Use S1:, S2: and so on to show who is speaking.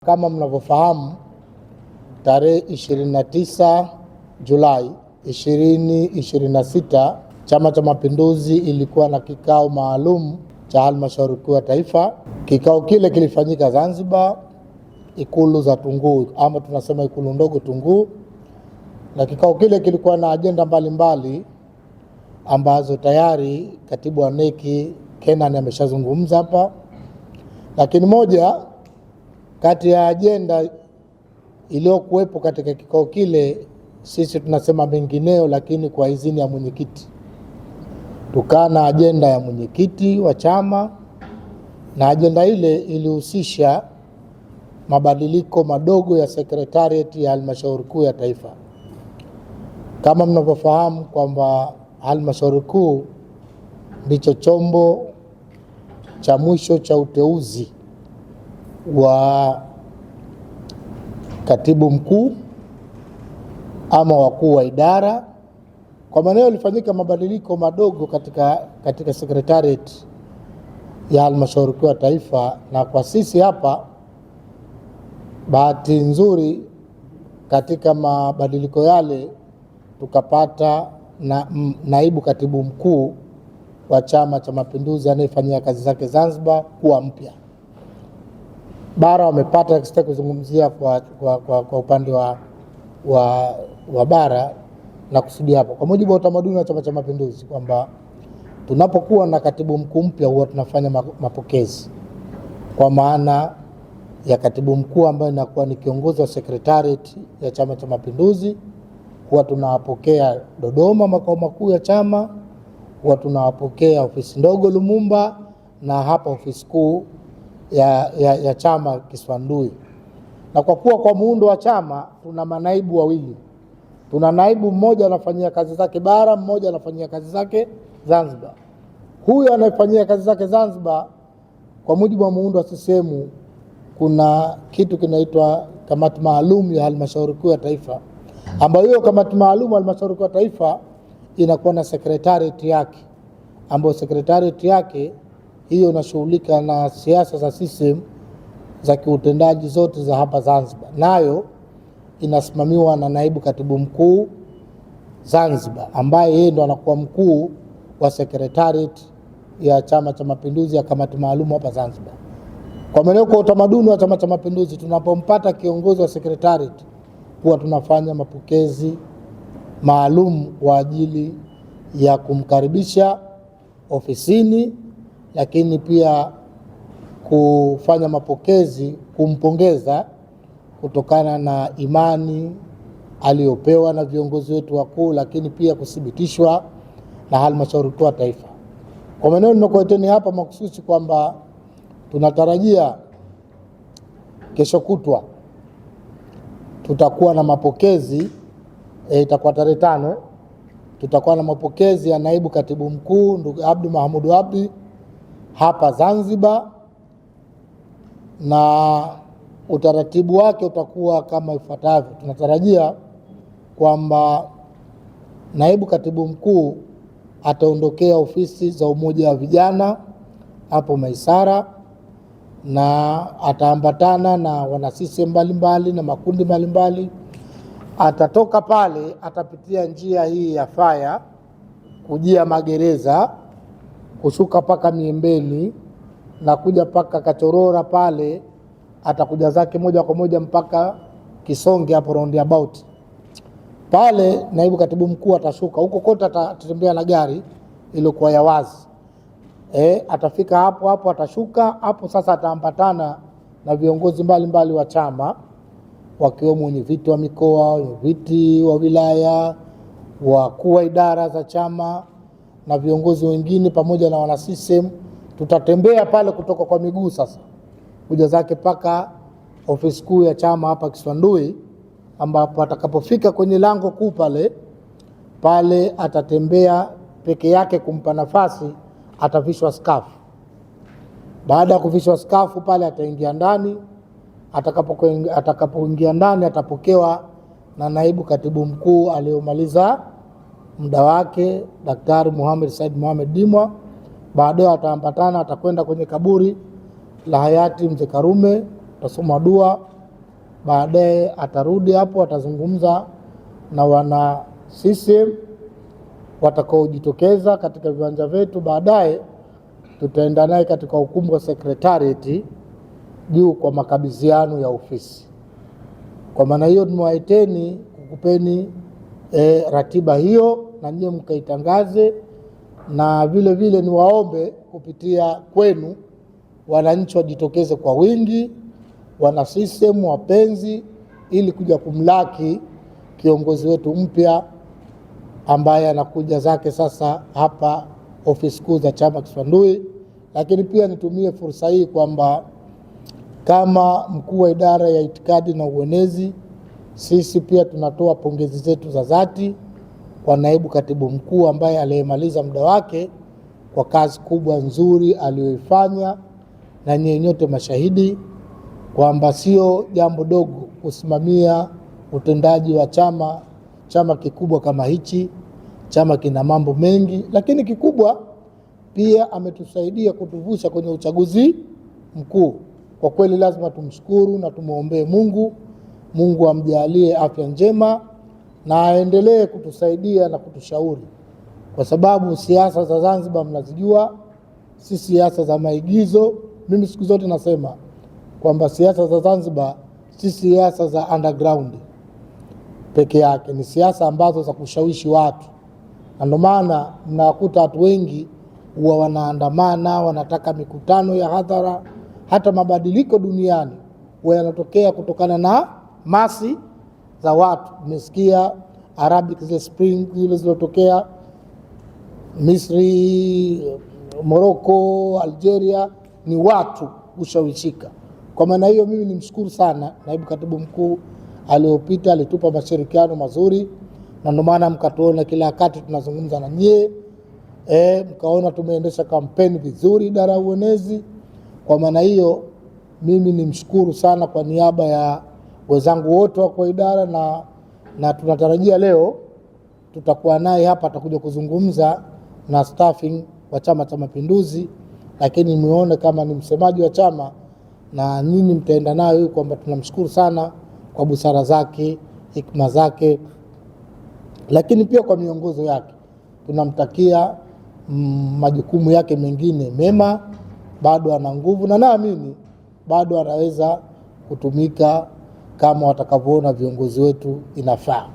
S1: kama mnavyofahamu, tarehe 29 Julai 2026 Chama cha Mapinduzi ilikuwa na kikao maalum cha halmashauri kuu ya taifa. Kikao kile kilifanyika Zanzibar, Ikulu za Tunguu, ama tunasema Ikulu ndogo Tunguu, na kikao kile kilikuwa na ajenda mbalimbali ambazo tayari katibu wa NEC Kenan ameshazungumza hapa. Lakini moja kati ya ajenda iliyokuwepo katika kikao kile, sisi tunasema mengineo, lakini kwa idhini ya mwenyekiti, tukana ajenda ya mwenyekiti wa chama, na ajenda ile ilihusisha mabadiliko madogo ya secretariat ya halmashauri kuu ya taifa. Kama mnavyofahamu kwamba halmashauri kuu ndicho chombo cha mwisho cha uteuzi wa katibu mkuu ama wakuu wa idara. Kwa maana hiyo ilifanyika mabadiliko madogo katika secretariat ya halmashauri kuu ya taifa, na kwa sisi hapa bahati nzuri katika mabadiliko yale tukapata naibu katibu mkuu wa Chama cha Mapinduzi anayefanyia kazi zake Zanzibar kuwa mpya. Bara wamepata, sitaki kuzungumzia kwa upande wa bara na kusudi hapo. Kwa mujibu wa utamaduni wa Chama cha Mapinduzi kwamba tunapokuwa na katibu mkuu mpya huwa tunafanya mapokezi, kwa maana ya katibu mkuu ambaye inakuwa ni kiongozi wa secretariat ya Chama cha Mapinduzi, huwa tunawapokea Dodoma makao makuu ya chama, huwa tunawapokea ofisi ndogo Lumumba, na hapa ofisi kuu ya chama Kiswandui. Na kwa kuwa kwa muundo wa chama tuna manaibu wawili, tuna naibu mmoja anafanyia kazi zake bara, mmoja anafanyia kazi zake Zanzibar. Huyu anayefanyia kazi zake Zanzibar, kwa mujibu wa muundo wa CCM, kuna kitu kinaitwa kamati maalum ya halmashauri kuu ya taifa, ambayo hiyo kamati maalum ya halmashauri kuu ya taifa inakuwa na secretariat yake, ambayo secretariat yake hiyo inashughulika na siasa za CCM za kiutendaji zote za hapa Zanzibar, nayo inasimamiwa na naibu katibu mkuu Zanzibar, ambaye yeye ndo anakuwa mkuu wa secretariat ya Chama cha Mapinduzi ya kamati maalum hapa Zanzibar. Kwa maana kwa utamaduni wa Chama cha Mapinduzi, tunapompata kiongozi wa secretariat huwa tunafanya mapokezi maalum kwa ajili ya kumkaribisha ofisini, lakini pia kufanya mapokezi kumpongeza kutokana na imani aliyopewa na viongozi wetu wakuu, lakini pia kuthibitishwa na halmashauri kuu ya taifa. Kwa maana nimekuleteni hapa mahususi kwamba tunatarajia kesho kutwa tutakuwa na mapokezi, itakuwa tarehe 5, tutakuwa na mapokezi ya naibu katibu mkuu ndugu Abdi Mahmud Abdi hapa Zanzibar, na utaratibu wake utakuwa kama ifuatavyo. Tunatarajia kwamba naibu katibu mkuu ataondokea ofisi za Umoja wa Vijana hapo Maisara, na ataambatana na wanasisi mbalimbali na makundi mbalimbali. Atatoka pale, atapitia njia hii ya Faya kujia magereza, kushuka paka Miembeni na kuja paka Kachorora, pale atakuja zake moja kwa moja mpaka Kisonge hapo roundabout. Pale naibu katibu mkuu atashuka huko kote, atatembea na gari iliyokuwa ya wazi. Atafika hapo atashuka hapo. Sasa ataambatana na viongozi mbalimbali wa chama, wakiwemo wenyeviti wa mikoa, wenyeviti wa wilaya, wakuu wa idara za chama na viongozi wengine pamoja na wana CCM. Tutatembea pale kutoka kwa miguu sasa kuja zake paka ofisi kuu ya chama hapa Kiswandui, ambapo atakapofika kwenye lango kuu pale atatembea peke yake, kumpa nafasi atavishwa skafu. Baada ya kuvishwa skafu pale ataingia ndani. Atakapoingia ndani atapokewa na naibu katibu mkuu aliyomaliza muda wake, Daktari Mohamed Said Mohamed Dimwa. Baadaye ataambatana, atakwenda kwenye kaburi la hayati Mzee Karume, atasoma dua baadaye atarudi hapo, atazungumza na wana CCM watakaojitokeza katika viwanja vyetu. Baadaye tutaenda naye katika ukumbi wa Secretariat juu kwa makabidhiano ya ofisi. Kwa maana hiyo nimewaiteni kukupeni ratiba hiyo na nyie mkaitangaze, na vile vile niwaombe kupitia kwenu wananchi wajitokeze kwa wingi, wana CCM wapenzi, ili kuja kumlaki kiongozi wetu mpya ambaye anakuja zake sasa hapa ofisi kuu za chama Kiswandui. Lakini pia nitumie fursa hii kwamba kama mkuu wa idara ya itikadi na uenezi, sisi pia tunatoa pongezi zetu za dhati kwa naibu katibu mkuu ambaye aliyemaliza muda wake kwa kazi kubwa nzuri aliyoifanya, na nyote mashahidi kwamba sio jambo dogo kusimamia utendaji wa chama kikubwa kama hichi. Chama kina mambo mengi, lakini kikubwa pia ametusaidia kutuvusha kwenye uchaguzi mkuu. Kwa kweli lazima tumshukuru na tumuombee Mungu amjalie afya njema na aendelee kutusaidia na kutushauri, kwa sababu siasa za Zanzibar mnazijua, si siasa za maigizo. Mimi siku zote nasema kwamba siasa za Zanzibar si siasa za underground peke yake, ni siasa ambazo za kushawishi watu, na ndio maana mnakuta watu wengi huwa wanaandamana, wanataka mikutano ya hadhara. Hata mabadiliko duniani huwa yanatokea kutokana na masi za watu. Umesikia Arabic Spring zile zilizotokea Misri, Morocco, Algeria, ni watu kushawishika. Kwa maana hiyo mimi nimshukuru sana naibu katibu mkuu aliyopita, alitupa mashirikiano mazuri, na ndio maana mkatuona kila wakati tunazungumza na nyie, mkaona tumeendesha kampeni vizuri idara ya uenezi. Kwa maana hiyo mimi nimshukuru sana kwa niaba ya wenzangu wote wa idara, na tunatarajia leo tutakuwa naye hapa, atakuja kuzungumza na staffing wa Chama cha Mapinduzi, lakini nimeona kama ni msemaji wa chama na nini mtaenda nayo, kwamba tunamshukuru sana kwa busara zake, hikma zake, lakini pia kwa miongozo yake. Tunamtakia majukumu yake mengine mema, bado ana nguvu na naamini bado anaweza kutumika kama watakavyoona viongozi wetu inafaa.